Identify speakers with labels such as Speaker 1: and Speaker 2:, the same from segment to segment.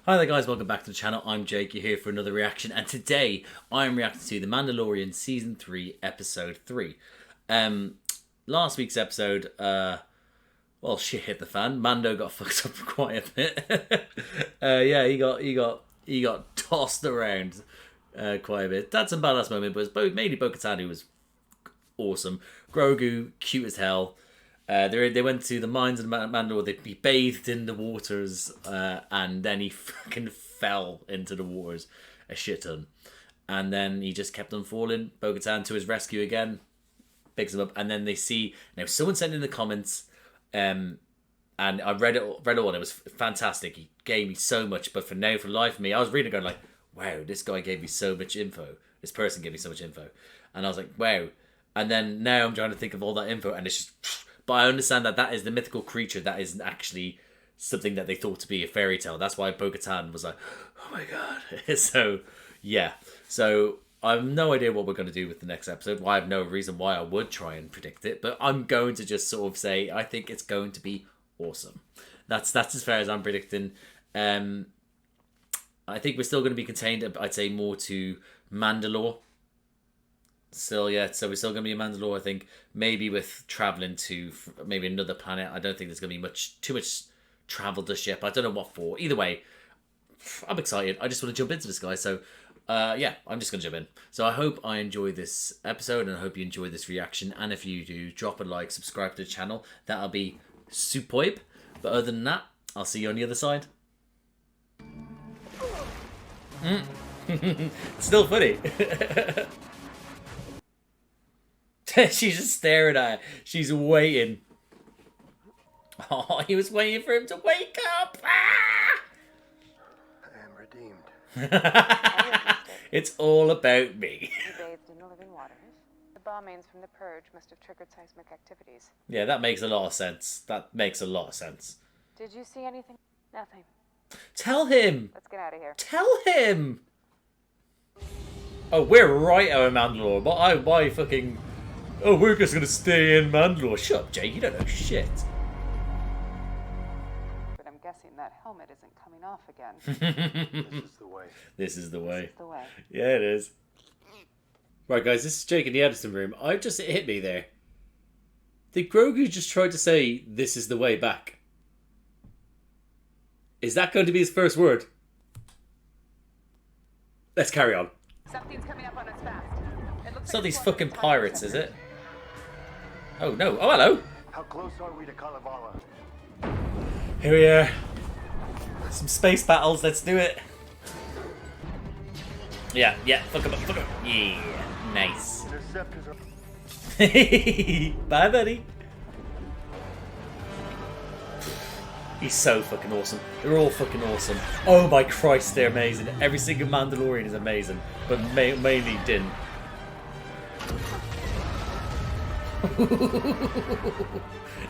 Speaker 1: Hi there guys, welcome back to the channel. I'm Jake, you're here for another reaction, and today I'm reacting to The Mandalorian Season 3, Episode 3. Last week's episode, well, shit hit the fan. Mando got fucked up quite a bit. Yeah, he got tossed around quite a bit. That's some badass moment, but it's mainly Bo-Katan who was awesome. Grogu, cute as hell. They went to the mines of Mandalore. He bathed in the waters, and then he fucking fell into the waters a shit ton. And then he just kept on falling. Bo-Katan to his rescue again, picks him up, and then they see now someone sent in the comments, and I read it all. And it was fantastic. He gave me so much, but for the life of me, I was reading going like, wow, this guy gave me so much info. This person gave me so much info, and I was like, wow. And then now I'm trying to think of all that info, and it's just. But I understand that that is the mythical creature that isn't actually something that they thought to be a fairy tale. That's why Bo-Katan was like, oh my god. So, yeah. So, I have no idea what we're going to do with the next episode. Well, I have no reason why I would try and predict it. But I'm going to just sort of say, I think it's going to be awesome. That's as far as I'm predicting. I think we're still going to be contained, I'd say, more to Mandalore. Still, yeah, so we're still going to be in Mandalore, I think. Maybe with traveling to maybe another planet. I don't think there's going to be too much travel just yet, but I don't know what for. Either way, I'm excited. I just want to jump into this, guy. So, yeah, I'm just going to jump in. So I hope I enjoy this episode, and I hope you enjoy this reaction. And if you do, drop a like, subscribe to the channel. That'll be superb. But other than that, I'll see you on the other side. Still funny. She's just staring at her. She's waiting. Oh, he was waiting for him to wake up. Ah!
Speaker 2: I am redeemed.
Speaker 1: It's all about me.
Speaker 3: He bathed in the living waters. The bombings from the purge must have triggered seismic activities.
Speaker 1: Yeah, that makes a lot of sense. That makes a lot of sense.
Speaker 3: Did you see anything? Nothing.
Speaker 1: Tell him.
Speaker 3: Let's get out of here.
Speaker 1: Tell him. Oh, we're right out of Mandalore. But why fucking... Oh, we're just going to stay in Mandalore. Shut up, Jake. You don't know shit.
Speaker 3: But I'm guessing that helmet isn't coming off again.
Speaker 2: This is the way.
Speaker 1: This is the way.
Speaker 3: This is the way.
Speaker 1: Yeah, it is. Right, guys, this is Jake in the editing room. It hit me there. Did Grogu just try to say, this is the way back? Is that going to be his first word? Let's carry on.
Speaker 3: Something's coming up on us fast.
Speaker 1: It's not these fucking pirates, is it? Oh, no. Oh, hello.
Speaker 2: How close are we to Kalevala?
Speaker 1: Here we are. Some space battles. Let's do it. Yeah. Fuck him up. Yeah. Nice.
Speaker 2: Interceptors are...
Speaker 1: Bye, buddy. He's so fucking awesome. They're all fucking awesome. Oh my Christ, they're amazing. Every single Mandalorian is amazing. But mainly Din.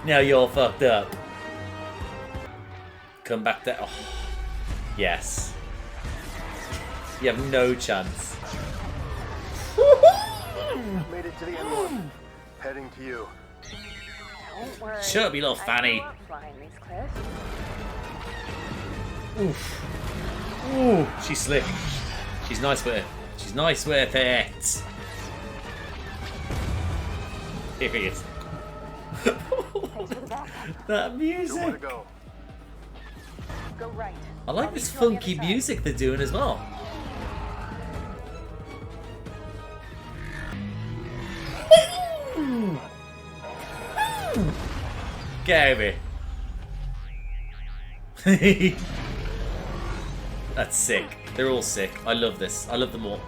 Speaker 1: Now you're fucked up. Come back there. Oh. Yes. You have no chance.
Speaker 2: made it to the end one. Heading to you.
Speaker 3: Don't worry.
Speaker 1: Shut up, you little fanny.
Speaker 3: I flying these cliffs.
Speaker 1: Oof. Ooh, she's slick. She's nice with it. She's nice with it. Here he is. That music.
Speaker 2: Nowhere to go.
Speaker 3: Go right.
Speaker 1: I like this funky music they're doing as well. Get over here. That's sick. They're all sick. I love this. I love them all.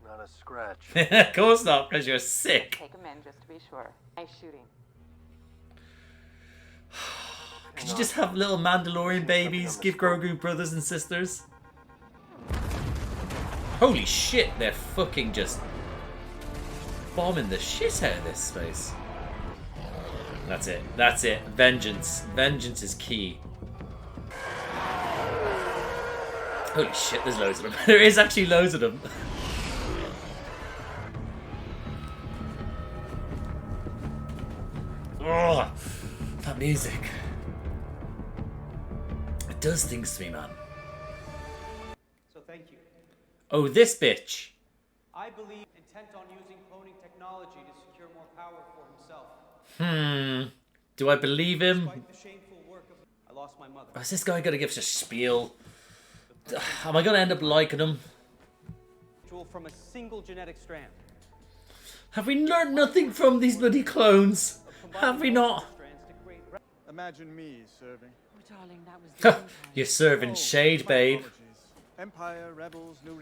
Speaker 2: Not a scratch.
Speaker 1: Of course not, because you're sick.
Speaker 3: Take them in just to be sure. Nice shooting.
Speaker 1: Could you just have little Mandalorian babies? Give Grogu brothers and sisters? Holy shit, they're fucking just bombing the shit out of this space. That's it. That's it. Vengeance. Vengeance is key. Holy shit, there's loads of them. There is actually loads of them. Oh, that music. does things to me, man.
Speaker 4: So thank you.
Speaker 1: Oh, this bitch.
Speaker 4: I believe intent on using cloning technology to secure more power for himself.
Speaker 1: Do I believe him?
Speaker 4: Despite the shameful work of I lost my mother.
Speaker 1: Is this guy gonna give us a spiel? Am I gonna end up liking him?
Speaker 4: From a single genetic strand.
Speaker 1: Have we learned nothing from these bloody clones? Have we not?
Speaker 2: Imagine me serving.
Speaker 5: Oh, darling, that was the Empire.
Speaker 1: You're serving shade, babe.
Speaker 2: Empire, rebels, new.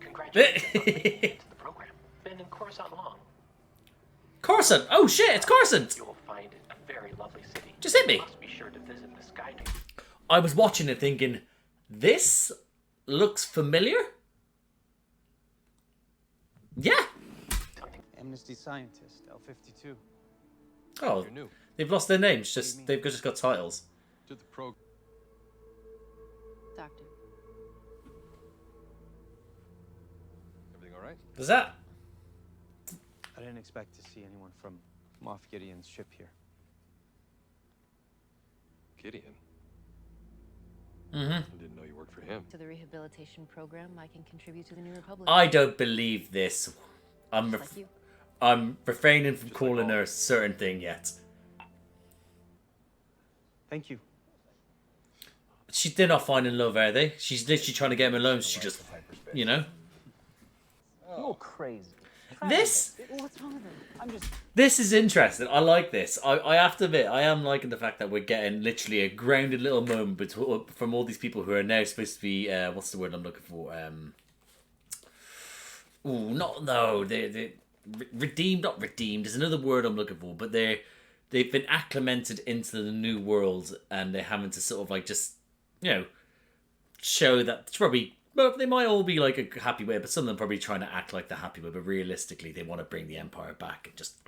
Speaker 6: Congratulations on making it to the program. Been in Coruscant long.
Speaker 1: Coruscant! Oh shit, it's Coruscant!
Speaker 6: You will find it a very lovely city.
Speaker 1: Just hit me.
Speaker 6: Must be sure to visit the Sky.
Speaker 1: I was watching it thinking, this looks familiar? Yeah.
Speaker 4: Amnesty scientist, L52.
Speaker 1: Oh,
Speaker 2: You're new
Speaker 1: they've lost their names. They've just got titles.
Speaker 2: to the program.
Speaker 5: Doctor.
Speaker 2: Everything all right?
Speaker 1: Is that?
Speaker 4: I didn't expect to see anyone from Moff Gideon's ship here.
Speaker 2: Gideon.
Speaker 1: Mm-hmm.
Speaker 2: I didn't know you worked for him.
Speaker 5: To the rehabilitation program, I can contribute to the New Republic.
Speaker 1: I don't believe this. I'm
Speaker 5: Just like you.
Speaker 1: I'm refraining from calling her a certain thing yet.
Speaker 4: Thank you.
Speaker 1: They're not finding love, are they? She's literally trying to get him alone, so she just, you know.
Speaker 4: You're crazy.
Speaker 1: This
Speaker 5: What's wrong with him?
Speaker 4: I'm just
Speaker 1: This is interesting. I like this. I have to admit, I am liking the fact that we're getting literally a grounded little moment from all these people who are now supposed to be, what's the word I'm looking for? They're redeemed, not redeemed. There's another word I'm looking for, but they've been acclimated into the new world, and they're having to sort of like just, you know, show that it's probably. Well, they might all be like a happy way, but some of them probably trying to act like the happy way. But realistically, they want to bring the Empire back and just,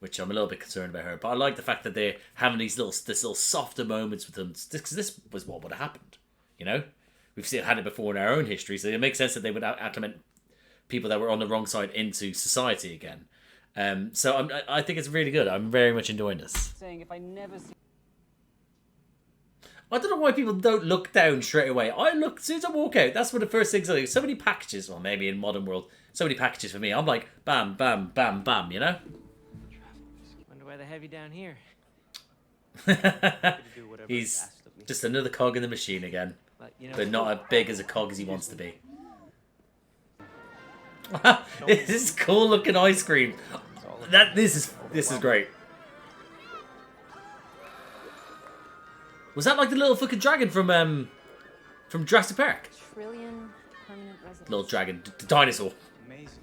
Speaker 1: which I'm a little bit concerned about her. But I like the fact that they're having this little softer moments with them, because this was what would have happened. You know, we've had it before in our own history, so it makes sense that they would acclimate people that were on the wrong side into society again. So I think it's really good. I'm very much enjoying this.
Speaker 4: saying if I never see
Speaker 1: I don't know why people don't look down straight away. I look, as soon as I walk out, that's one of the first things I do. So many packages, well, maybe in modern world, so many packages for me. I'm like, bam, bam, bam, bam, you know?
Speaker 7: Wonder why they're heavy down here.
Speaker 1: He's just another cog in the machine again.
Speaker 7: But, you know,
Speaker 1: But not as big as a cog as he wants to be. This is cool looking ice cream. This is great. Was that like the little fucking dragon from Jurassic Park?
Speaker 5: Trillion permanent residents.
Speaker 1: Little dragon, the dinosaur.
Speaker 4: amazing.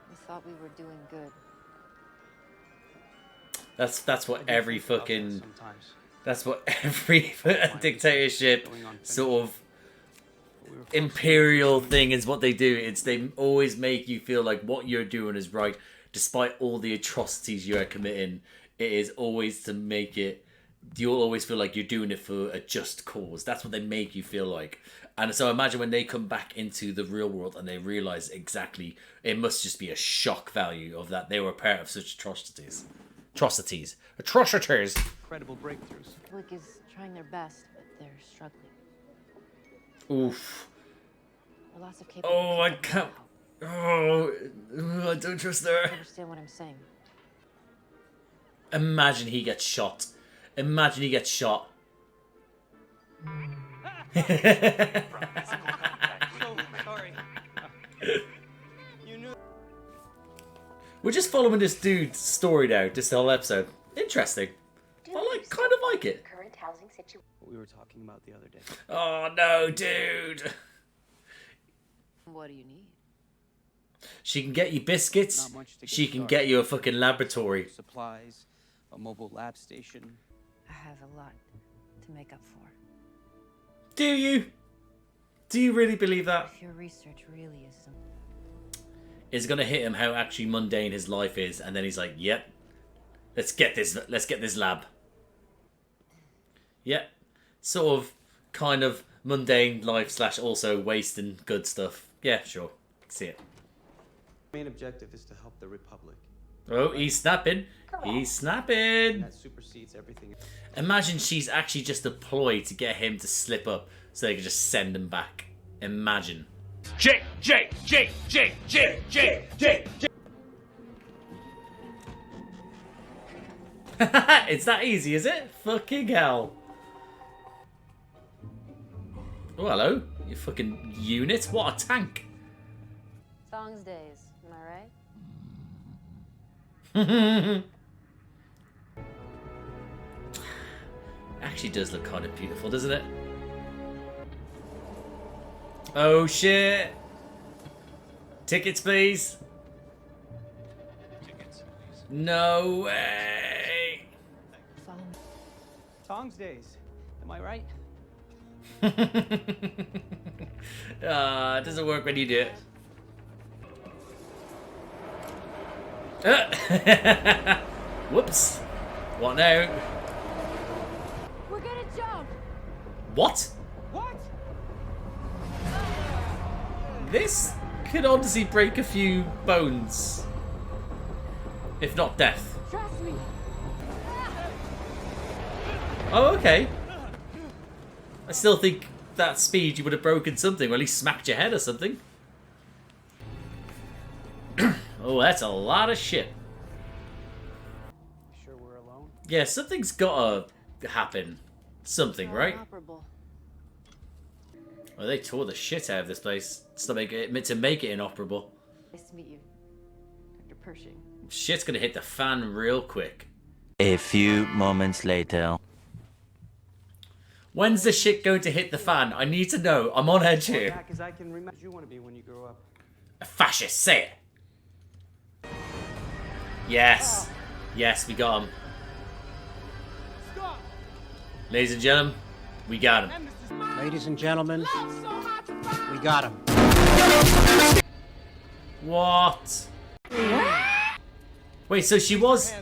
Speaker 5: We thought we were doing good.
Speaker 1: That's what every fucking
Speaker 4: Sometimes.
Speaker 1: that's what every dictatorship sort of imperial thing is what they do. It's they always make you feel like what you're doing is right, despite all the atrocities you are committing. It is always to make it. You'll always feel like you're doing it for a just cause. That's what they make you feel like. And so imagine when they come back into the real world and they realize exactly, it must just be a shock value of that they were part of such atrocities. Atrocities.
Speaker 4: Incredible breakthroughs.
Speaker 5: The Republic is trying their best, but they're struggling.
Speaker 1: Oof.
Speaker 5: There are lots of capable
Speaker 1: Oh, I
Speaker 5: people
Speaker 1: can't.
Speaker 5: now.
Speaker 1: I don't trust her.
Speaker 5: Understand what I'm saying?
Speaker 1: Imagine he gets shot. Imagine he gets shot.
Speaker 4: So sorry. You knew.
Speaker 1: We're just following this dude's story now, this whole episode. Interesting. Kind of like it.
Speaker 3: Current housing situation.
Speaker 4: What we were talking about the other day.
Speaker 1: Oh no, dude.
Speaker 5: What do you need?
Speaker 1: She can get you biscuits.
Speaker 4: Not much to get
Speaker 1: She can
Speaker 4: started.
Speaker 1: get you a fucking laboratory.
Speaker 4: Supplies, a mobile lab station.
Speaker 5: I have a lot to make up for.
Speaker 1: Do you? Do you really believe that?
Speaker 5: If your research really is some...
Speaker 1: It's gonna hit him how actually mundane his life is, and then he's like, "Yep, let's get this lab." Yep, sort of, kind of mundane life / also wasting good stuff. Yeah, sure, see it.
Speaker 4: Main objective is to help the Republic.
Speaker 1: Oh, he's snapping. He's snapping.
Speaker 4: That supersedes everything.
Speaker 1: Imagine she's actually just a ploy to get him to slip up so they can just send him back. Imagine.
Speaker 8: Jake.
Speaker 1: It's that easy, is it? Fucking hell. Oh, hello. You fucking unit. What a tank.
Speaker 5: Songs days, am I right?
Speaker 1: Actually does look kind of beautiful, doesn't it? Oh shit! Tickets, please.
Speaker 8: Tickets, please.
Speaker 1: No way.
Speaker 4: Tongs days. Am I right?
Speaker 1: It doesn't work when you do it. Whoops. What now?
Speaker 5: We're gonna jump!
Speaker 1: What?
Speaker 4: What?
Speaker 1: This could honestly break a few bones. If not death.
Speaker 5: Trust me!
Speaker 1: Oh, okay. I still think that speed you would have broken something, or at least smacked your head or something. Oh, that's a lot of shit.
Speaker 4: Sure we're alone?
Speaker 1: Yeah, something's gotta happen. Something, right?
Speaker 5: Inoperable.
Speaker 1: Well, they tore the shit out of this place to make it inoperable.
Speaker 5: Nice to meet you, Dr. Pershing.
Speaker 1: Shit's gonna hit the fan real quick.
Speaker 9: A few moments later.
Speaker 1: When's the shit going to hit the fan? I need to know. I'm on edge here.
Speaker 4: Back as I can remember you want to be when you grow up.
Speaker 1: A fascist, say it. Yes. Yes, we got him.
Speaker 4: Stop!
Speaker 1: Ladies and gentlemen, we got him.
Speaker 10: Ladies and gentlemen, we got him.
Speaker 1: What? Wait, so she was,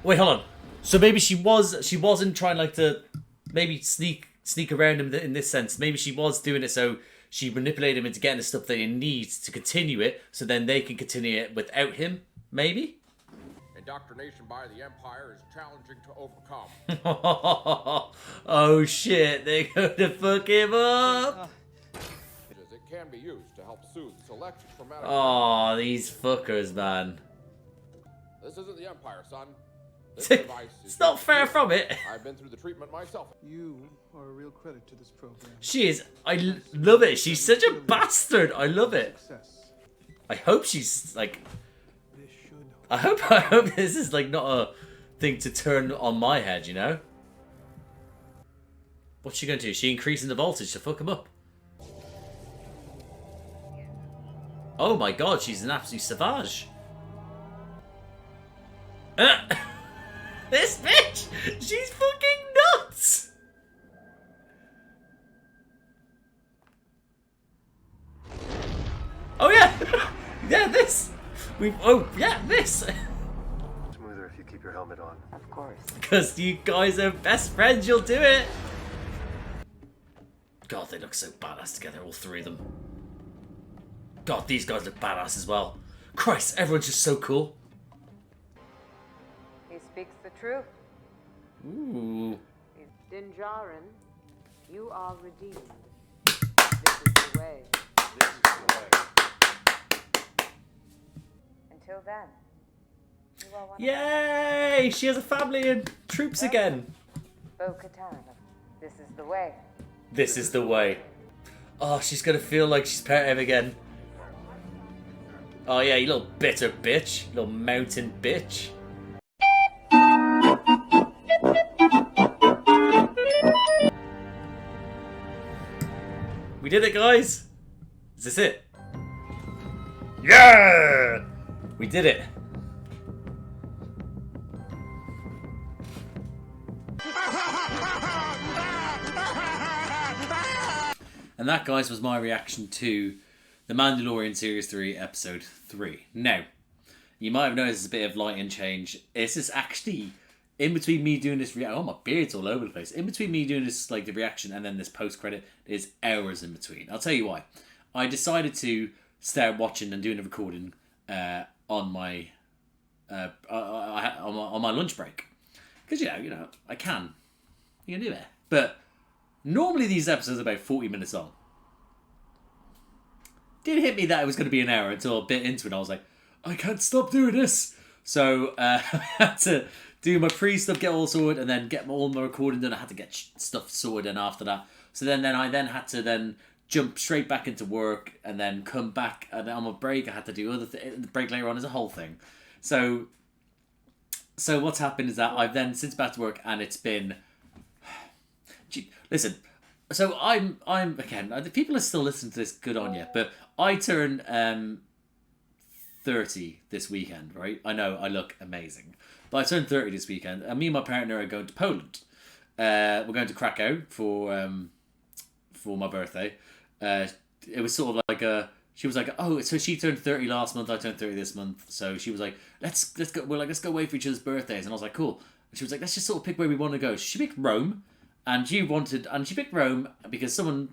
Speaker 1: wait, hold on. So maybe she wasn't trying like to maybe sneak around him in this sense. Maybe she was doing it so she manipulated him into getting the stuff that he needs to continue it, so then they can continue it without him, maybe?
Speaker 11: Indoctrination by the Empire is challenging to overcome.
Speaker 1: Oh shit, they're gonna fuck him up!
Speaker 11: It can be used to help soothe selections from medical.
Speaker 1: Oh, these fuckers, man.
Speaker 11: This isn't the Empire, son. This device is
Speaker 1: It's not far from it.
Speaker 11: I've been through the treatment myself.
Speaker 2: You are a real credit to this program.
Speaker 1: She is. I love it. She's such a bastard. I love it.
Speaker 2: Success.
Speaker 1: I hope she's like.
Speaker 2: This should.
Speaker 1: I hope this is like not a thing to turn on my head. You know. What's she gonna do? Is she increasing the voltage to fuck him up? Oh my god, she's an absolute savage. This bitch! She's fucking nuts! Oh yeah! Yeah, this! This!
Speaker 2: Smoother if you keep your helmet on.
Speaker 3: Of course.
Speaker 1: Because you guys are best friends, you'll do it! God, they look so badass together, all three of them. God, these guys look badass as well. Christ, everyone's just so cool.
Speaker 3: He speaks the truth.
Speaker 1: Ooh.
Speaker 3: Dinjarin, you are redeemed. This is the way.
Speaker 11: This is the way.
Speaker 3: Until then, you are one
Speaker 1: Yay! She has a family and troops again.
Speaker 3: Bo-Katan. This is the way.
Speaker 1: This is the way. Oh, she's gonna feel like she's part of him again. Oh yeah, you little bitter bitch. Little mountain bitch. We did it, guys! Is this it? Yeah! We did it. And that, guys, was my reaction to The Mandalorian Series 3, Episode 3. Now, you might have noticed a bit of lighting change. This is actually, in between me doing this reaction, oh, my beard's all over the place. In between me doing this, like, the reaction and then this post-credit, there's hours in between. I'll tell you why. I decided to start watching and doing a recording on my on my lunch break. Because, I can. You can do it. But normally these episodes are about 40 minutes long. Didn't hit me that it was going to be an hour until a bit into it. I was like, I can't stop doing this. So I had to do my pre-stuff, get all sorted, and then get all my recording done. I had to get stuff sorted and after that. So then I had to jump straight back into work and then come back. And on my break, I had to do other things. The break later on is a whole thing. So what's happened is that I've then since back to work, and it's been... Listen, so I'm again, the people are still listening to this, good on you, but I turn 30 this weekend, right? I know I look amazing, but I turned 30 this weekend, and me and my partner are going to Poland. We're going to Krakow for my birthday. It was sort of like she was like, oh, so she turned 30 last month, I turned 30 this month, so she was like, let's go. We're like, let's go away for each other's birthdays, and I was like, cool. And she was like, let's just sort of pick where we want to go. She picked Rome, and she picked Rome because someone,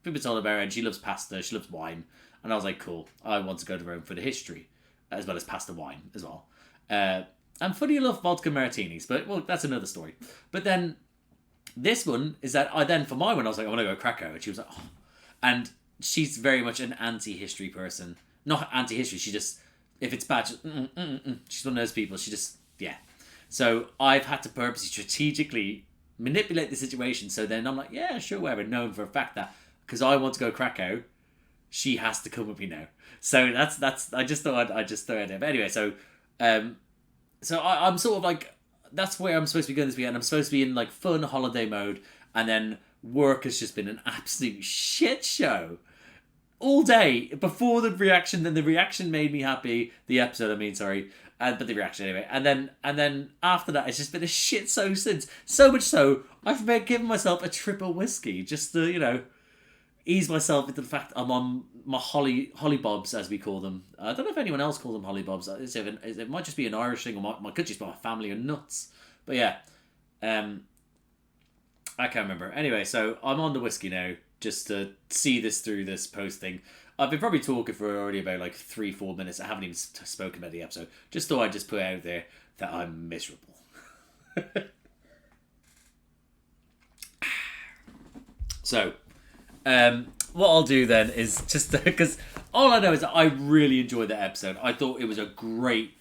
Speaker 1: people told her about her, and she loves pasta, she loves wine. And I was like, cool, I want to go to Rome for the history, as well as pasta wine as well. And funny enough, vodka martinis, but, well, that's another story. But then, this one is that for my one, I was like, I want to go to Krakow. And she was like, oh. And she's very much an anti-history person. Not anti-history, she just, if it's bad, she's one of those people, she just, yeah. So I've had to purposely, strategically manipulate the situation. So then I'm like, yeah, sure, whatever, knowing for a fact that, because I want to go to Krakow, she has to come with me now. So that's I just thought I'd just throw it in. But anyway, so I'm sort of like, that's where I'm supposed to be going this weekend. I'm supposed to be in like fun holiday mode, and then work has just been an absolute shit show all day before the reaction. Then the reaction made me happy. The episode, I mean, sorry, but the reaction anyway. And then after that, it's just been a shit show since. So much so, I've been giving myself a triple whiskey just to ease myself into the fact I'm on my hollybobs, as we call them. I don't know if anyone else calls them hollybobs. It might just be an Irish thing, or my could just be my family are nuts. But yeah, I can't remember. Anyway, so I'm on the whiskey now, just to see this through this post thing. I've been probably talking for already about like 3-4 minutes. I haven't even spoken about the episode. Just thought I'd just put out there that I'm miserable. So, what I'll do then is just, because all I know is that I really enjoyed that episode. I thought it was a great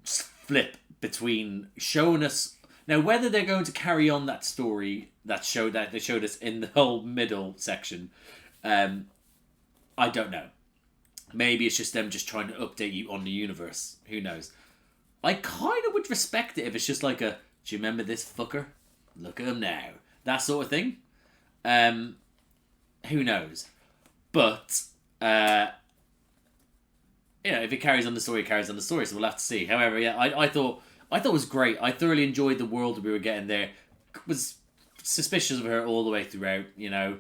Speaker 1: flip between showing us, now whether they're going to carry on that story that they showed us in the whole middle section, I don't know. Maybe it's just them just trying to update you on the universe. Who knows? I kind of would respect it if it's just like do you remember this fucker? Look at him now. That sort of thing. Who knows? But, if it carries on the story, it carries on the story, so we'll have to see. However, yeah, I thought it was great. I thoroughly enjoyed the world we were getting there. Was suspicious of her all the way throughout, Didn't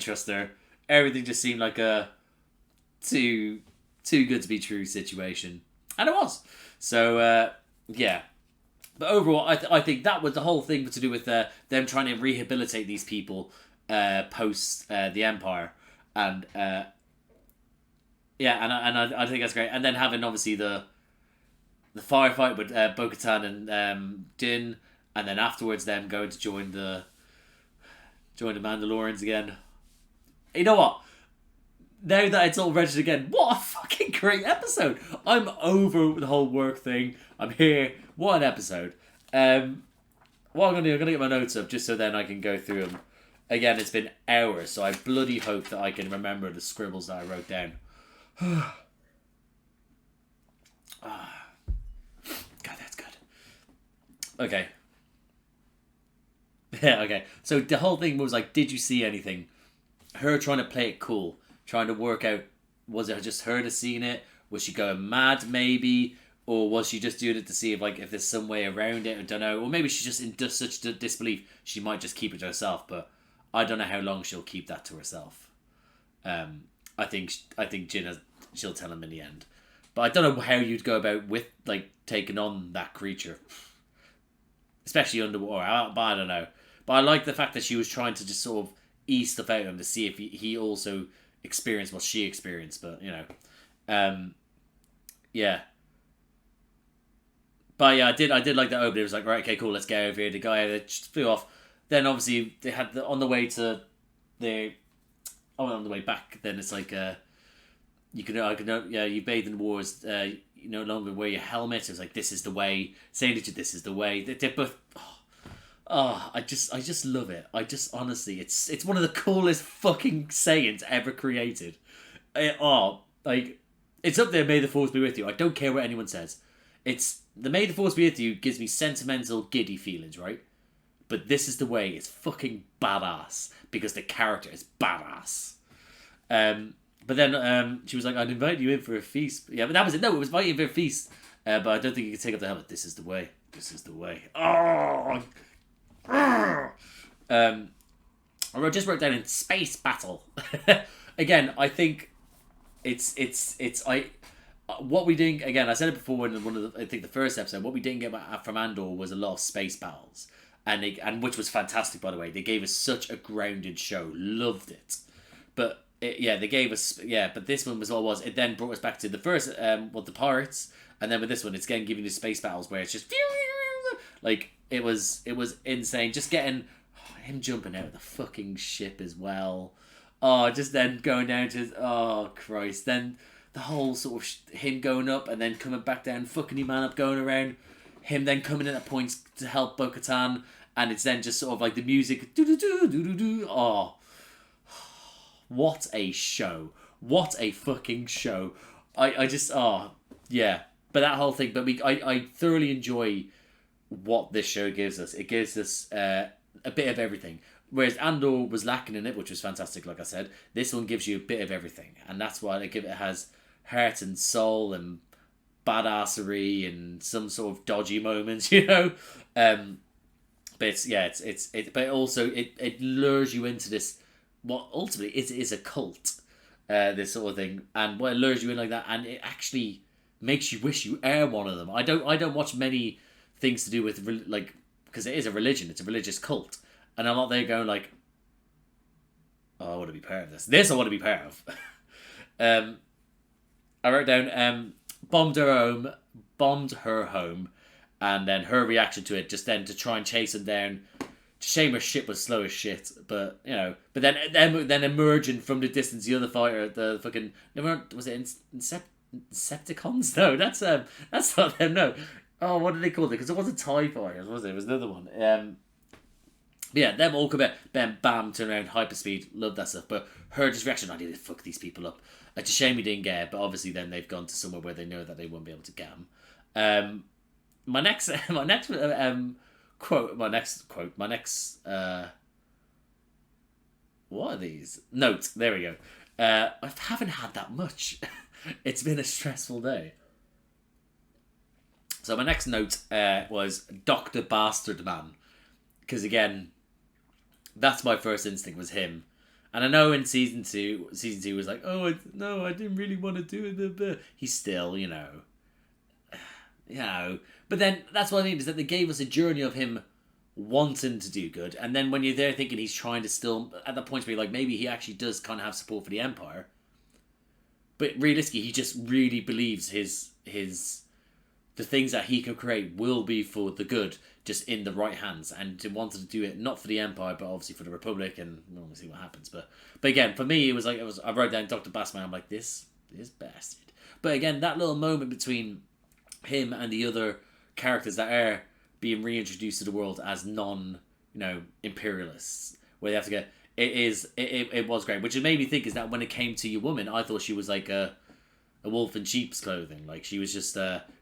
Speaker 1: trust her. Everything just seemed like a too good to be true situation. And it was. So, yeah. But overall, I think that was the whole thing to do with them trying to rehabilitate these people post the Empire. And, I think that's great. And then having, obviously, the firefight with Bo-Katan and Din, and then afterwards them going to join the Mandalorians again. You know what? Now that it's all registered again, what a fucking great episode! I'm over the whole work thing. I'm here. What an episode. What I'm going to do, I'm going to get my notes up just so then I can go through them. Again, it's been hours, so I bloody hope that I can remember the scribbles that I wrote down. God, that's good. Okay. Yeah, okay. So the whole thing was like, did you see anything? Her trying to play it cool. Trying to work out, was it just her that seen it? Was she going mad, maybe? Or was she just doing it to see if there's some way around it? I don't know. Or maybe she's just in such disbelief, she might just keep it to herself. But I don't know how long she'll keep that to herself. I think Jin she'll tell him in the end. But I don't know how you'd go about with taking on that creature, especially underwater. But I don't know. But I like the fact that she was trying to just sort of ease stuff out of him to see if he also experienced what she experienced. But yeah. But yeah, I did like that opening. It was like, right, okay, cool, let's get over here. The guy just flew off. Then obviously they had on the way to the on the way back. Then it's like you bathe in wars. You no longer wear your helmet. It was like, this is the way. Saying to you, this is the way. They're both. I just love it. I just honestly, it's one of the coolest fucking sayings ever created. Like it's up there. May the force be with you. I don't care what anyone says. It's the May the Force be with you gives me sentimental, giddy feelings, right? But this is the way. It's fucking badass because the character is badass. But then she was like, I'd invite you in for a feast. Yeah, but that was it. No, it was inviting for a feast. But I don't think you could take up the helmet. This is the way. This is the way. Oh! I just wrote down in space battle. Again, I think what we didn't, again, I said it before in one of the, I think the first episode, what we didn't get from Andor was a lot of space battles. And which was fantastic, by the way. They gave us such a grounded show. Loved it. But, they gave us, but this one was what it was. It then brought us back to the first, the pirates. And then with this one, it's again giving you space battles where it's just, like, it was insane. Just getting him jumping out of the fucking ship as well. Oh, just then going down to, oh, Christ. Then the whole sort of him going up and then coming back down, fucking your man up, going around, him then coming in at points to help Bo-Katan, and it's then just sort of like the music, do-do-do-do-do-do. Oh, what a show. What a fucking show. I just, yeah. But that whole thing, but I thoroughly enjoy what this show gives us. It gives us a bit of everything. Whereas Andor was lacking in it, which was fantastic, like I said. This one gives you a bit of everything. And that's why it has heart and soul and badassery and some sort of dodgy moments, you know. But but also it lures you into this, what ultimately is a cult, this sort of thing. And what it lures you in like that, and it actually makes you wish you are one of them. I don't watch many things to do with because it is a religion, it's a religious cult. And I'm not there going like, oh, I want to be part of this. This I want to be part of. I wrote down, bombed her home, and then her reaction to it, just then to try and chase him down. Shame her ship was slow as shit, but you know. But then emerging from the distance, the other fighter, the fucking, was it Insepticons? No, that's not them. No. Oh, what did they call it? Because it wasn't TIE fighters, was it? It was another one. Yeah, them all come back, then bam, turn around, hyperspeed, love that stuff. But her just reaction, I need to fuck these people up. It's a shame we didn't get it, but obviously then they've gone to somewhere where they know that they won't be able to get them. My next what are these? Notes, there we go. I haven't had that much. It's been a stressful day. So my next note was Dr. Bastard Man. Because again, that's my first instinct was him. And I know in season two was like, oh, no, I didn't really want to do it. But he's still, you know. But then that's what I think is that they gave us a journey of him wanting to do good. And then when you're there thinking he's trying to still, at the point where you're like, maybe he actually does kind of have support for the Empire. But realistically, he just really believes the things that he can create will be for the good, just in the right hands, and to wanted to do it not for the Empire, but obviously for the Republic, and we'll see what happens. But again, for me, I wrote down Dr. Bassman. I'm like, this bastard. But again, that little moment between him and the other characters that are being reintroduced to the world as imperialists, where they have to get it was great. Which it made me think is that when it came to your woman, I thought she was like a wolf in sheep's clothing. Like she was just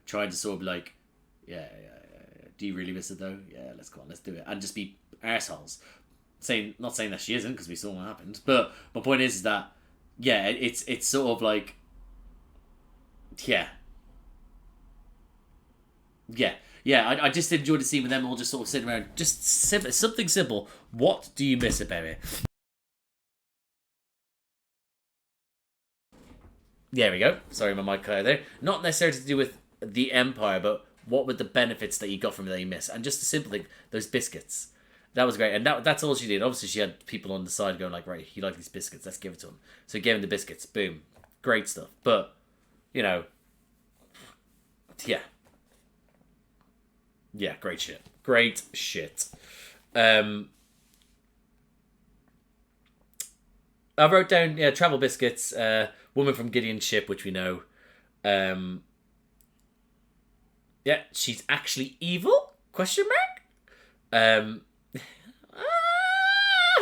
Speaker 1: trying to sort of be like, yeah. Do you really miss it though? Yeah, let's go on, let's do it, and just be arseholes. Not saying that she isn't, because we saw what happened. But my point is that it's sort of like I just enjoyed the scene with them all just sort of sitting around, just something simple. What do you miss about it? There we go. Sorry, my mic cut out there. Not necessarily to do with the Empire, but what were the benefits that you got from it that you missed? And just a simple thing, those biscuits. That was great. And that's all she did. Obviously, she had people on the side going like, right, he likes these biscuits, let's give it to him. So he gave him the biscuits. Boom. Great stuff. But, Yeah, great shit. Great shit. I wrote down, Travel Biscuits, woman from Gideon's ship, which we know. She's actually evil? Question mark?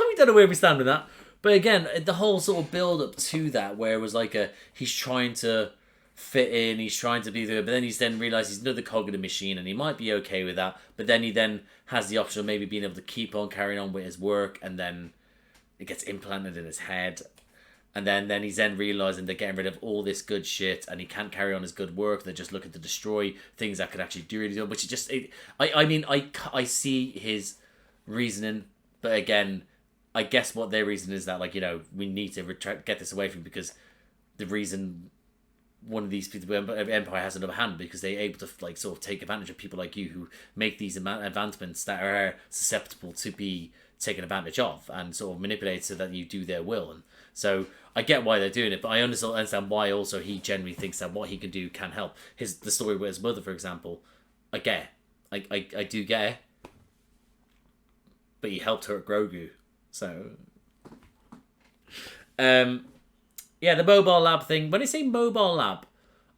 Speaker 1: We don't know where we stand with that. But again, the whole sort of build up to that, where it was like he's trying to fit in, he's trying to be there, but then he's then realised he's another cog in the machine, and he might be okay with that, but then he then has the option of maybe being able to keep on carrying on with his work, and then it gets implanted in his head, and then he's then realising they're getting rid of all this good shit, and he can't carry on his good work, they're just looking to destroy things that could actually do really good, which is just, I see his reasoning, but again, I guess what their reason is that, like, you know, we need to get this away from him, because the reason one of these people, Empire has another hand, because they're able to, like, sort of take advantage of people like you who make these advancements that are susceptible to be taken advantage of and sort of manipulated so that you do their will. And so I get why they're doing it, but I understand why also he generally thinks that what he can do can help. The story with his mother, for example, I get it. I do get it. But he helped her at Grogu. So, the mobile lab thing. When I say mobile lab,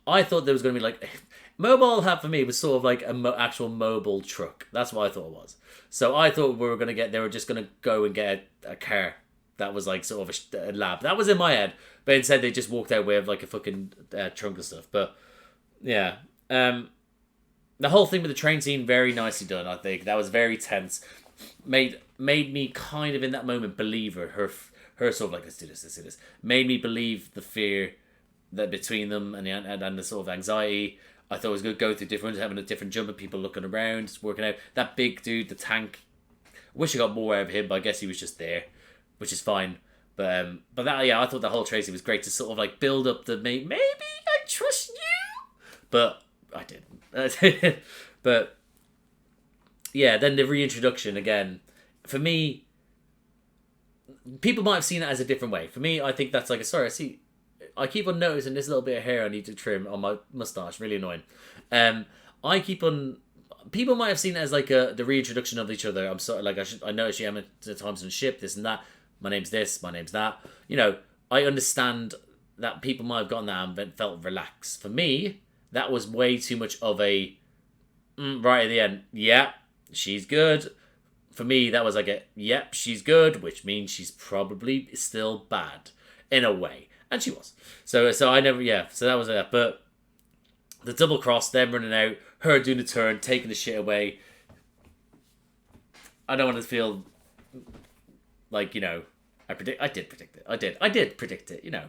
Speaker 1: I thought there was going to be like mobile lab for me was sort of like an actual mobile truck. That's what I thought it was. So I thought they were just going to go and get a car that was like sort of a lab. That was in my head, but instead they just walked out with like a fucking trunk of stuff. But yeah, the whole thing with the train scene, very nicely done. I think that was very tense. Made me kind of in that moment believe her sort of like, let's do this. Made me believe the fear that between them and the sort of anxiety. I thought it was going to go through having a different jump of people looking around, working out. That big dude, the tank. Wish I got more out of him, but I guess he was just there, which is fine. But that, I thought the whole Tracy was great to sort of like build up the maybe I trust you, but I didn't. But yeah, then the reintroduction again. For me, people might have seen it as a different way. For me, I think that's like I keep on noticing this little bit of hair I need to trim on my mustache. Really annoying. People might have seen it as like the reintroduction of each other. I'm sorry, like I noticed you at the times on the ship, this and that. My name's this, my name's that. You know, I understand that people might have gotten that and felt relaxed. For me, that was way too much of a right at the end. Yeah, she's good. For me, that was like yep, she's good, which means she's probably still bad in a way, and she was. So I never, so that was it. But the double cross, them running out, her doing the turn, taking the shit away. I don't want to feel like, you know, I did predict it. I did predict it, you know.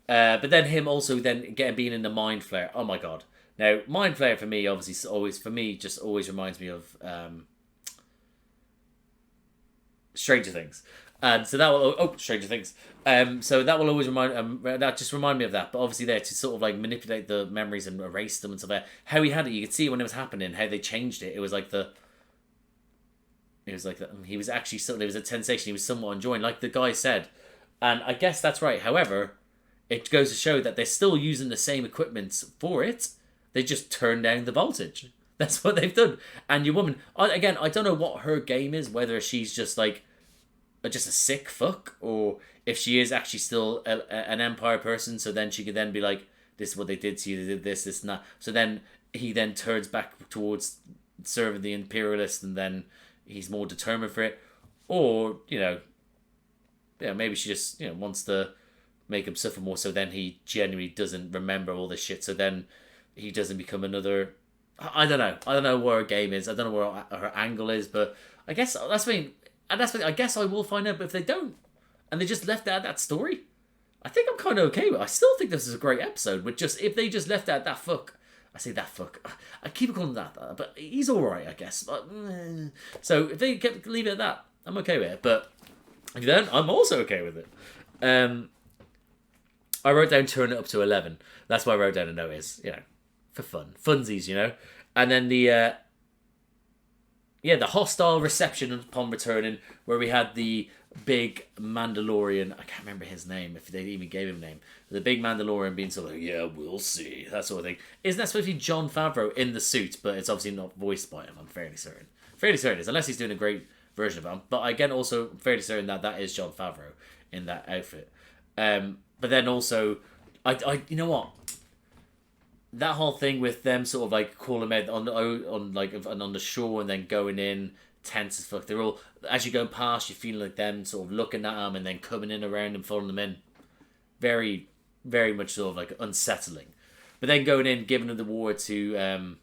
Speaker 1: But then him also then being in the mind flare. Oh my god! Now mind flare for me, obviously, always reminds me of Stranger Things. And so that will Stranger Things. So that will always remind me of that. But obviously there to sort of like manipulate the memories and erase them and stuff like that. How he had it, you could see when it was happening, how they changed it. It was like he was actually there was a sensation. He was somewhat enjoying, like the guy said, and I guess that's right. However, it goes to show that they're still using the same equipment for it. They just turn down the voltage. That's what they've done. And your woman, again, I don't know what her game is, whether she's just like just a sick fuck, or if she is actually still an Empire person, so then she could then be like, this is what they did to you, they did this and that. So then he then turns back towards serving the Imperialists, and then he's more determined for it. Or, you know, maybe she just, you know, wants to make him suffer more, so then he genuinely doesn't remember all this shit, so then he doesn't become another... I don't know where her game is. I don't know where her angle is, but I guess that's what I guess I will find out. But if they don't, and they just left out that story, I think I'm kind of okay with it. I still think this is a great episode. But just if they just left out that fuck, I say that fuck. I keep calling him that, but he's all right, I guess. But, so if they leave it at that, I'm okay with it. But if they don't, I'm also okay with it. I wrote down turn it up to 11. That's why I wrote down a note is, you know, for fun. Funsies, you know. And then the yeah, the hostile reception upon returning, where we had the big Mandalorian. I can't remember his name, if they even gave him a name. The big Mandalorian being sort of like, yeah, we'll see, that sort of thing. Isn't that supposed to be Jon Favreau in the suit? But it's obviously not voiced by him. I'm fairly certain. Fairly certain it is, unless he's doing a great version of him. But again, also fairly certain that that is Jon Favreau in that outfit. But then also, I you know what? That whole thing with them sort of like calling them out on the shore and then going in tense as fuck. They're all, as you go past, you're feeling like them sort of looking at them and then coming in around and following them in. Very, very much sort of like unsettling. But then going in, giving them the war to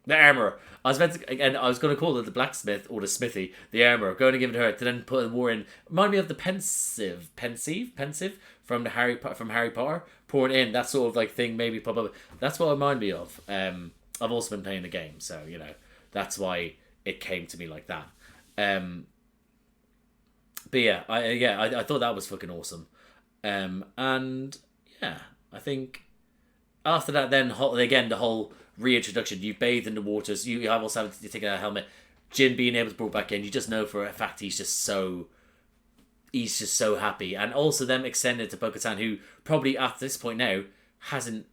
Speaker 1: the armor. I was going to call it the blacksmith or the smithy, the armor. Going to give it to her to then put the war in. Remind me of the pensive from Harry Potter. Pouring in that sort of like thing, maybe pop up. That's what it reminded me of. I've also been playing the game, so you know that's why it came to me like that. But yeah, I thought that was fucking awesome. And yeah, I think after that, then again the whole reintroduction. You bathe in the waters. You have also having to take out a helmet. Jin being able to bring back in. You just know for a fact he's just so happy. And also them extended to Bo-Katan, who probably at this point now hasn't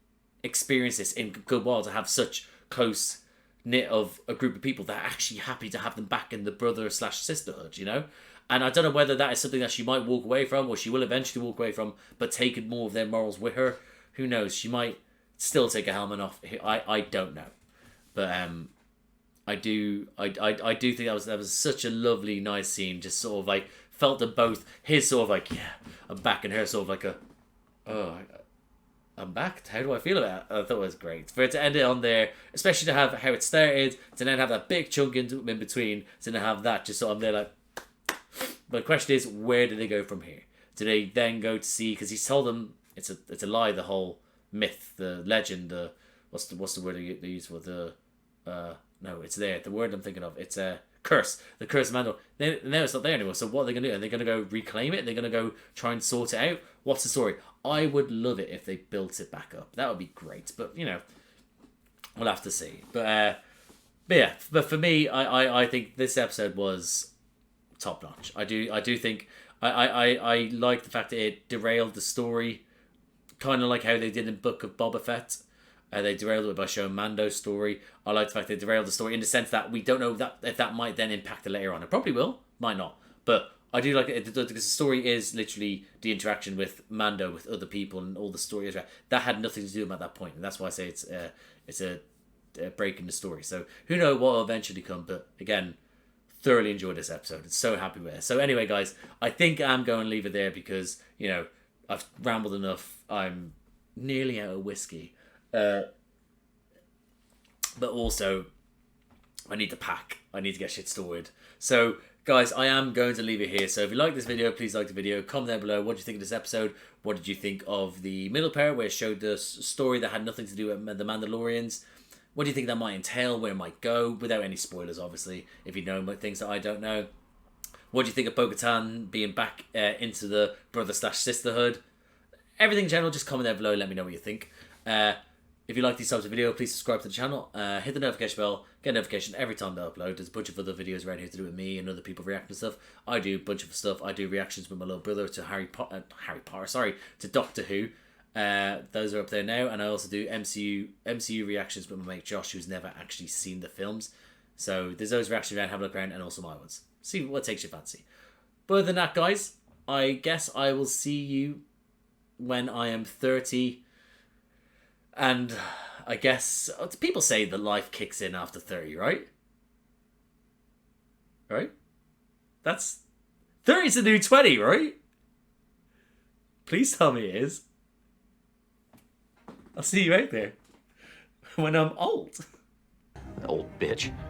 Speaker 1: experienced this in a good while, to have such close knit of a group of people that are actually happy to have them back in the brother/sisterhood, you know? And I don't know whether that is something that she might walk away from, or she will eventually walk away from, but taking more of their morals with her. Who knows? She might still take a helmet off. I don't know. But I do think that was such a lovely, nice scene. Just sort of like felt them both, his sort of like, yeah, I'm back, and her sort of like I'm back. How do I feel about it? I thought it was great. For it to end it on there, especially to have how it started, to then have that big chunk in between, to then have that just sort of there like. But the question is, where do they go from here? Do they then go to see, because he's told them it's a lie, the whole myth, the legend, what's the word they use for the no, it's there. The word I'm thinking of, it's a curse. The curse of Mandalore. Now it's not there anymore. So what are they gonna do? Are they gonna go reclaim it? Are they gonna go try and sort it out? What's the story? I would love it if they built it back up. That would be great. But you know, we'll have to see. But yeah. But for me, I think this episode was top notch. I do think I like the fact that it derailed the story, kind of like how they did in Book of Boba Fett. They derailed it by showing Mando's story. I like the fact they derailed the story in the sense that we don't know that if that might then impact it later on. It probably will, might not. But I do like it because the story is literally the interaction with Mando, with other people, and all the story that had nothing to do with them at that point, and that's why I say it's a break in the story. So who knows what will eventually come. But again, thoroughly enjoyed this episode. It's so happy with it. So anyway, guys, I think I'm going to leave it there because you know I've rambled enough. I'm nearly out of whiskey. But also I need to pack. I need to get shit sorted. So guys, I am going to leave it here. So if you like this video, please like the video. Comment down below. What do you think of this episode? What did you think of the middle part where it showed the story that had nothing to do with the Mandalorians? What do you think that might entail? Where it might go? Without any spoilers, obviously, if you know things that I don't know. What do you think of Bo-Katan being back into the brother/sisterhood? Everything in general, just comment down below. Let me know what you think. If you like these types of videos, please subscribe to the channel. Hit the notification bell. Get a notification every time they upload. There's a bunch of other videos around here to do with me and other people reacting to stuff. I do a bunch of stuff. I do reactions with my little brother to Harry Potter. To Doctor Who. Those are up there now. And I also do MCU reactions with my mate Josh, who's never actually seen the films. So there's those reactions around. Have a look around, and also my ones. See what takes your fancy. But other than that, guys, I guess I will see you when I am 30. And I guess people say that life kicks in after 30, right? Right? That's 30's the new 20, right? Please tell me it is. I'll see you out there when I'm old.
Speaker 6: Old bitch.